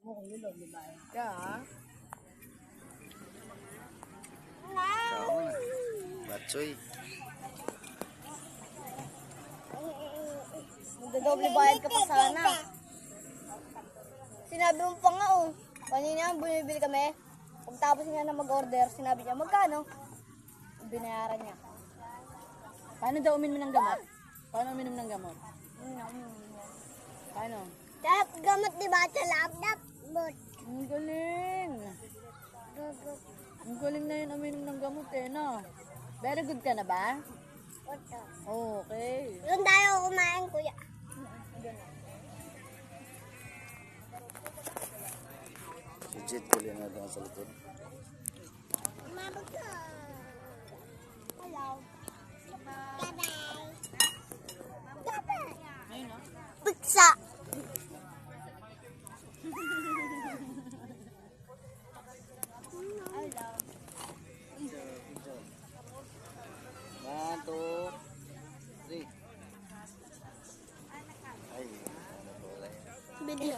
Oo, yun di ba? Ka? Kao na. Batsoy. Magdodoble bayad ka pa sana. Sinabi mo pa nga oh. Kanina bumibili kami. Pagtapos niya na mag-order, sinabi niya, magkano? Binayaran niya. Paano daw uminom ng gamot? Paano uminom ng gamot? Paano? Tap, gamot diba? Talap-dap. Ang galing. Ang galing na yun uminom ng gamot eh, no? Very good ka na ba? Okay. Doon tayo kumain, kuya. Si Jet huli na doon sa likod. Mabag ka. Hello. Bye-bye. Bye-bye. Ayun, no? Pizza. Hello. 1, 2, 3. Ay, ano to? Video.